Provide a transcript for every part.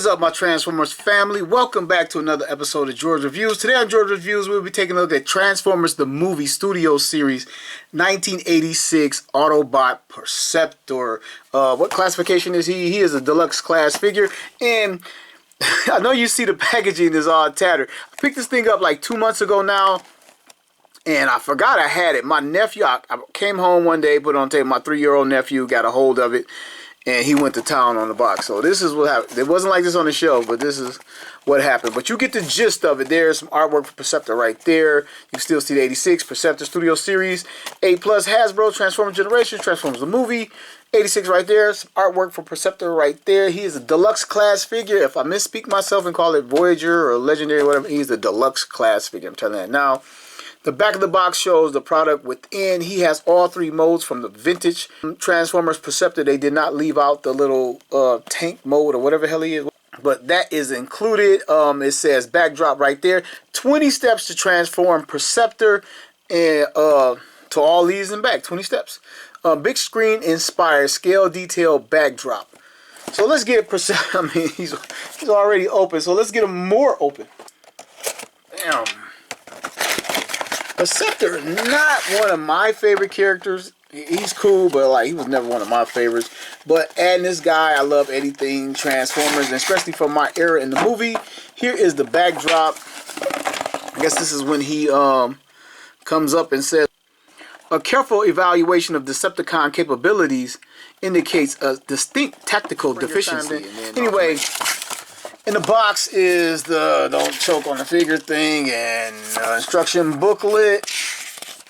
is up, my Transformers family? Welcome back to another episode of George Reviews. Today on George Reviews, we'll be taking a look at Transformers the Movie Studio Series 1986 Autobot Perceptor. What classification is he? He is a deluxe class figure. And I know you see the packaging is all tattered. I picked this thing up like 2 months ago now. And I forgot I had it. My nephew, I came home one day, put it on tape. My 3-year-old nephew got a hold of it. And he went to town on the box. So this is what happened. It wasn't like this on the show, but this is what happened. But you get the gist of it. There's some artwork for Perceptor right there. You can still see the 86 Perceptor Studio Series. 8+ Hasbro, Transformers Generations, Transformers the Movie. 86 right there. Some artwork for Perceptor right there. He is a deluxe class figure. If I misspeak myself and call it Voyager or Legendary or whatever, he's a deluxe class figure. I'm telling you that now. The back of the box shows the product within. He has all 3 modes from the vintage Transformers Perceptor. They did not leave out the little tank mode or whatever the hell he is. But that is included. It says backdrop right there. 20 steps to transform Perceptor and to all these and back. 20 steps. Big screen inspired scale detail backdrop. So let's get Perceptor. I mean, he's already open. So let's get him more open. Damn. Perceptor, not one of my favorite characters. He's cool, but like he was never one of my favorites. But adding this guy, I love anything Transformers, and especially from my era in the movie. Here is the backdrop. I guess this is when he comes up and says, a careful evaluation of Decepticon capabilities indicates a distinct tactical deficiency. Anyway, in the box is the don't choke on the figure thing and instruction booklet.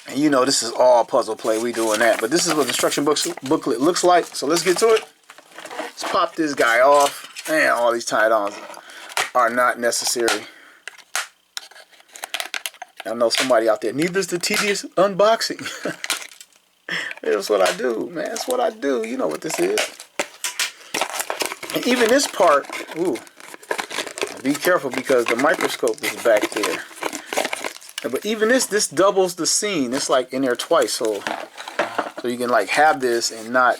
And you know this is all puzzle play. We doing that. But this is what the instruction booklet looks like. So let's get to it. Let's pop this guy off. And all these tie-ons are not necessary. I know somebody out there. Needless the tedious unboxing. That's what I do, man. That's what I do. You know what this is. And even this part, ooh. Be careful because the microscope is back there. But even this doubles the scene. It's like in there twice, so you can like have this and not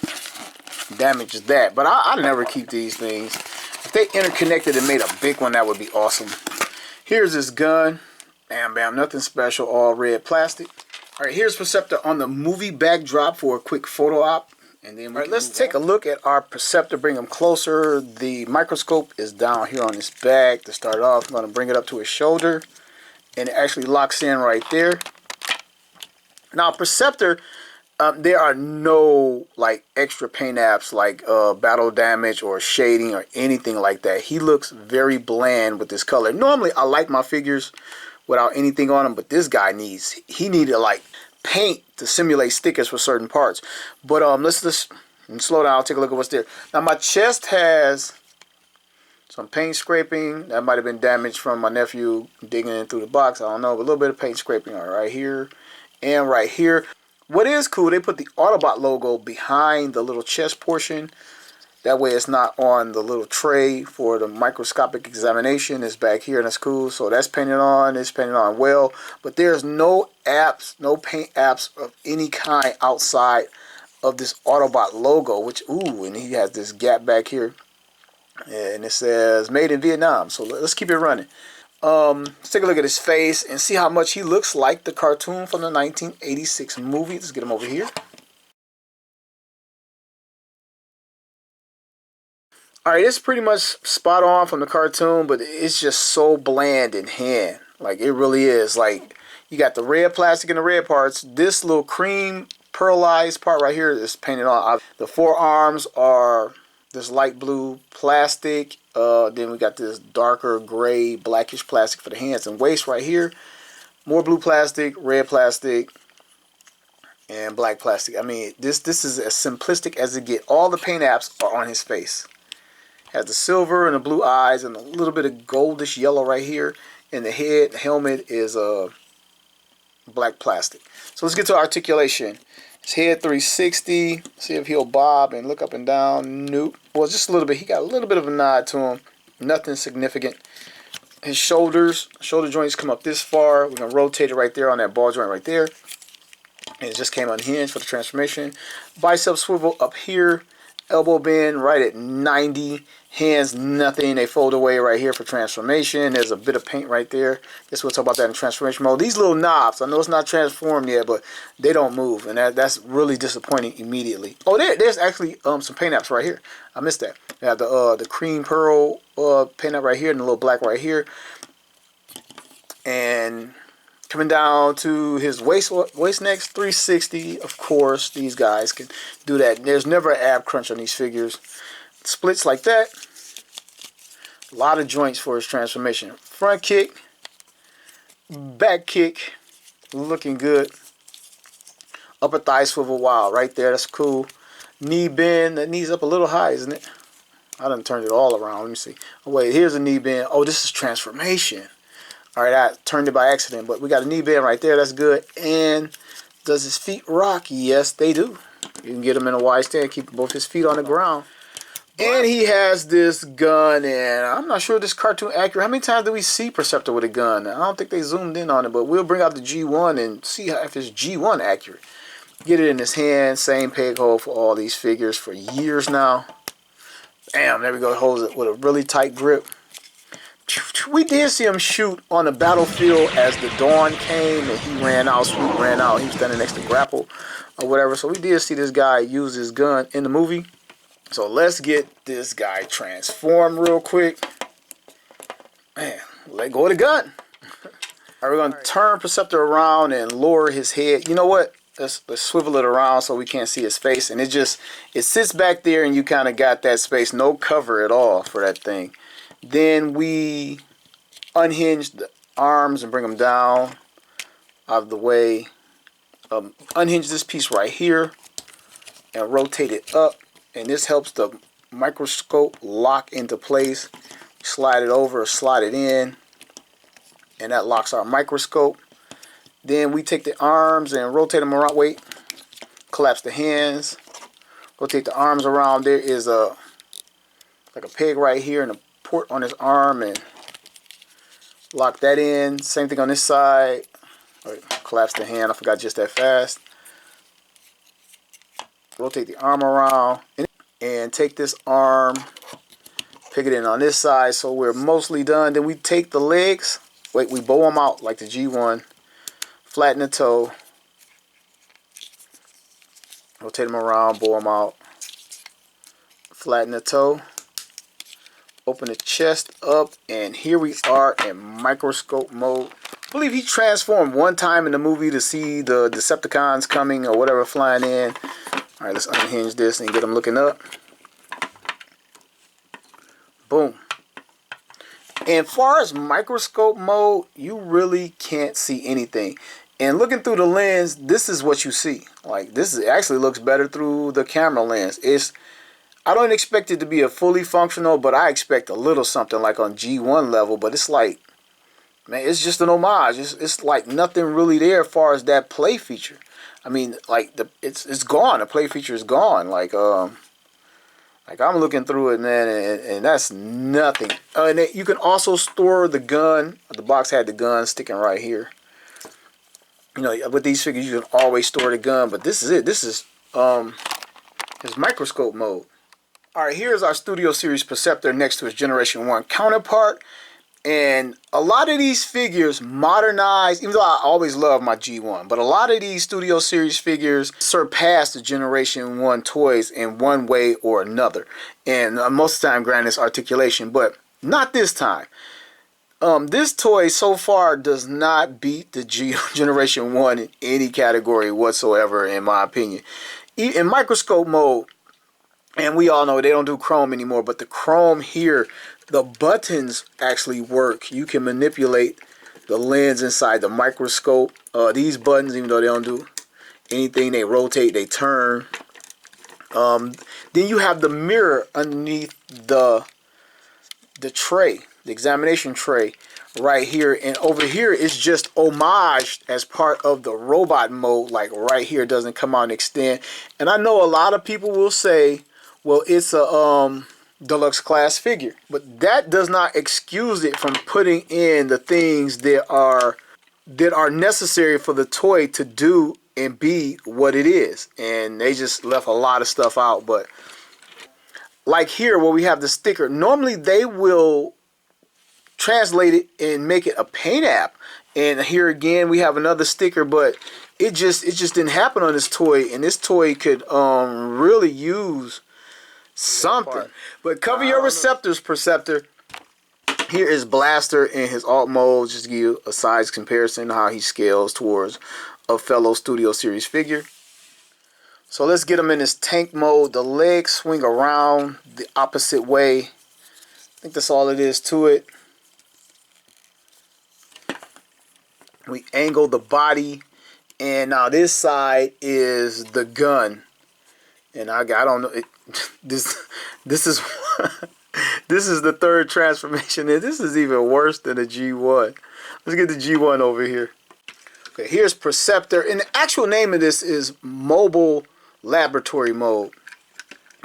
damage that. But I never keep these things. If they interconnected and made a big one, that would be awesome. Here's this gun. Bam, bam, nothing special. All red plastic. All right, here's Perceptor on the movie backdrop for a quick photo op. And then let's take a look at our Perceptor, bring him closer. The microscope is down here on his back. To start off, I'm going to bring it up to his shoulder. And it actually locks in right there. Now, Perceptor, there are no like extra paint apps like battle damage or shading or anything like that. He looks very bland with this color. Normally, I like my figures without anything on them, but this guy he needed like paint to simulate stickers for certain parts. But let's just slow down. I'll take a look at what's there. Now my chest has some paint scraping that might have been damaged from my nephew digging in through the box. I don't know, but a little bit of paint scraping right here and right here. What is cool, they put the Autobot logo behind the little chest portion. That way it's not on the little tray for the microscopic examination. It's back here and that's cool. So that's painted on. It's painted on well. But there's no apps, no paint apps of any kind outside of this Autobot logo. Which, ooh, and he has this gap back here. And it says made in Vietnam. So let's keep it running. Let's take a look at his face and see how much he looks like the cartoon from the 1986 movie. Let's get him over here. Alright, it's pretty much spot on from the cartoon, but it's just so bland in hand. Like, it really is. Like, you got the red plastic in the red parts. This little cream pearlized part right here is painted on. The forearms are this light blue plastic. Then we got this darker gray, blackish plastic for the hands and waist right here. More blue plastic, red plastic, and black plastic. I mean, this is as simplistic as it gets. All the paint apps are on his face. Has the silver and the blue eyes and a little bit of goldish yellow right here. And the head, the helmet is black plastic. So let's get to articulation. His head 360. See if he'll bob and look up and down. Nope. Well, just a little bit. He got a little bit of a nod to him. Nothing significant. His shoulder joints come up this far. We're going to rotate it right there on that ball joint right there. And it just came unhinged for the transformation. Bicep swivel up here. elbow bend right at 90. Hands, nothing. They fold away right here for transformation. There's a bit of paint right there. Guess we'll talk about that in transformation mode. These little knobs, I know it's not transformed yet, but they don't move, and that's really disappointing immediately. Oh, there's actually some paint apps right here. I missed that. They have the cream pearl paint app right here and the little black right here. And coming down to his waist next 360. Of course, these guys can do that. There's never an ab crunch on these figures. Splits like that. A lot of joints for his transformation. Front kick, back kick, looking good. Upper thigh swivel, wow, right there, that's cool. Knee bend, that knee's up a little high, isn't it? I done turned it all around. Let me see. Oh wait, here's a knee bend. Oh, this is transformation. All right, I turned it by accident, but we got a knee bend right there. That's good. And does his feet rock? Yes, they do. You can get him in a wide stand, keep both his feet on the ground. And he has this gun, and I'm not sure this cartoon accurate. How many times do we see Perceptor with a gun? I don't think they zoomed in on it, but we'll bring out the G1 and see if it's G1 accurate. Get it in his hand, same peg hole for all these figures for years now. Bam, there we go. Holds it with a really tight grip. We did see him shoot on the battlefield as the dawn came and he ran out, Swoop ran out. He was standing next to Grapple or whatever. So we did see this guy use his gun in the movie. So let's get this guy transformed real quick. Man, let go of the gun. All right, we're going to turn Perceptor around and lower his head. You know what? Let's swivel it around so we can't see his face. And it sits back there and you kind of got that space. No cover at all for that thing. Then we unhinge the arms and bring them down out of the way. Unhinge this piece right here and rotate it up. And this helps the microscope lock into place. Slide it over, slide it in, and that locks our microscope. Then we take the arms and rotate them around. Wait, collapse the hands, rotate the arms around. There is like a peg right here and a port on his arm, and lock that in. Same thing on this side. Right, collapse the hand. I forgot just that fast. Rotate the arm around and take this arm, pick it in on this side so we're mostly done. Then we take the legs, wait, we bow them out like the G1, flatten the toe, rotate them around, bow them out, flatten the toe, open the chest up, and here we are in microscope mode. I believe he transformed one time in the movie to see the Decepticons coming or whatever flying in. All right, let's unhinge this and get them looking up. Boom. And far as microscope mode, you really can't see anything. And looking through the lens, this is what you see. Like, actually looks better through the camera lens. I don't expect it to be a fully functional, but I expect a little something like on G1 level. But it's like, man, it's just an homage. It's like nothing really there as far as that play feature. I mean, like it's gone. The play feature is gone. Like I'm looking through it, man, and that's nothing. And you can also store the gun. The box had the gun sticking right here. You know, with these figures, you can always store the gun. But this is it. This is his microscope mode. All right, here's our Studio Series Perceptor next to his Generation 1 counterpart. And a lot of these figures modernize, even though I always love my G1, but a lot of these Studio Series figures surpass the Generation 1 toys in one way or another. And most of the time, granted, it's articulation, but not this time. This toy so far does not beat the Generation 1 in any category whatsoever, in my opinion. In microscope mode, and we all know they don't do chrome anymore, but the chrome here, the buttons actually work. You can manipulate the lens inside the microscope. These buttons, even though they don't do anything, they rotate, they turn. Then you have the mirror underneath the tray, the examination tray right here. And over here is just homaged as part of the robot mode. Like right here, it doesn't come out and extend. And I know a lot of people will say, well, it's a deluxe class figure, but that does not excuse it from putting in the things that are necessary for the toy to do and be what it is. And they just left a lot of stuff out, but like here where we have the sticker, normally they will translate it and make it a paint app. And here again we have another sticker, but it just didn't happen on this toy, and this toy could really use something. But cover your receptors, Perceptor. Here is Blaster in his alt mode, just to give you a size comparison how he scales towards a fellow Studio Series figure. So let's get him in his tank mode. The legs swing around the opposite way. I think that's all it is to it. We angle the body, and now this side is the gun. And I don't know, this is this is the third transformation, and this is even worse than the G1. Let's get the G1 over here. Okay, here's Perceptor, and the actual name of this is Mobile Laboratory Mode.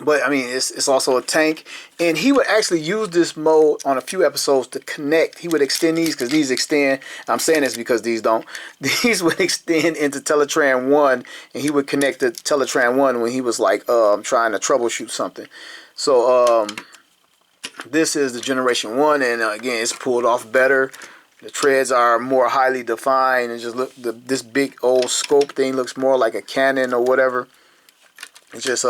But I mean, it's also a tank, and he would actually use this mode on a few episodes to connect. He would extend these, because these extend. I'm saying this because these don't. These would extend into Teletran 1, and he would connect to Teletran 1 when he was like trying to troubleshoot something. So this is the Generation 1, and again, it's pulled off better. The treads are more highly defined, and just look, this big old scope thing looks more like a cannon or whatever. It's just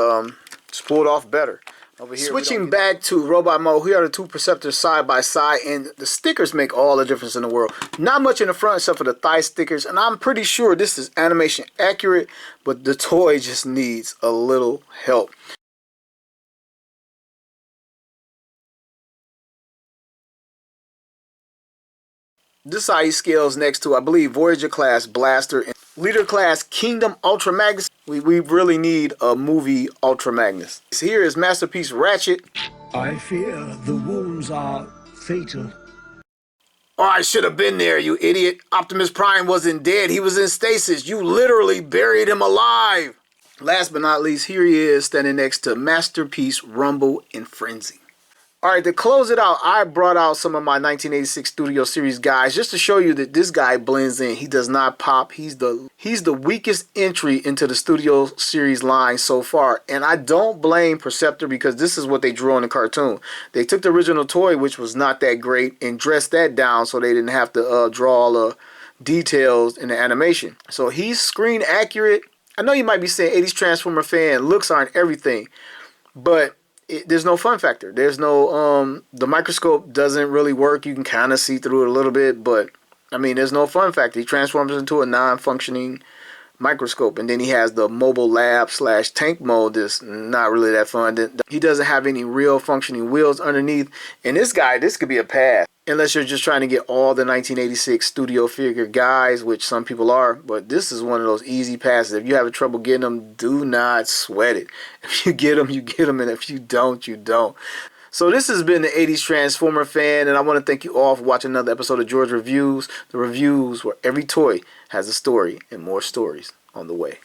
it's pulled off better. Over here, switching back to robot mode, here are the two Perceptors side by side, and the stickers make all the difference in the world. Not much in the front except for the thigh stickers, and I'm pretty sure this is animation accurate, but the toy just needs a little help. This is how he scales next to, I believe, Voyager class Blaster and Leader class Kingdom Ultra Magnus. We really need a movie Ultra Magnus. So here is Masterpiece Ratchet. I fear the wounds are fatal. Oh, I should have been there, you idiot. Optimus Prime wasn't dead. He was in stasis. You literally buried him alive. Last but not least, here he is standing next to Masterpiece Rumble and Frenzy. Alright, to close it out, I brought out some of my 1986 Studio Series guys just to show you that this guy blends in. He does not pop. He's the weakest entry into the Studio Series line so far. And I don't blame Perceptor, because this is what they drew on the cartoon. They took the original toy, which was not that great, and dressed that down so they didn't have to draw all the details in the animation. So he's screen accurate. I know you might be saying, 80s Transformer fan, looks aren't everything, but there's no fun factor. There's no the microscope doesn't really work. You can kind of see through it a little bit, but I mean, there's no fun factor. He transforms into a non-functioning microscope, and then he has the mobile lab / tank mode that's not really that fun. He doesn't have any real functioning wheels underneath, and this could be a pass unless you're just trying to get all the 1986 studio figure guys, which some people are. But this is one of those easy passes. If you're having trouble getting them, do not sweat it. If you get them, you get them, and if you don't, you don't. So this has been the 80s Transformer fan, and I want to thank you all for watching another episode of George Reviews. The reviews where every toy has a story, and more stories on the way.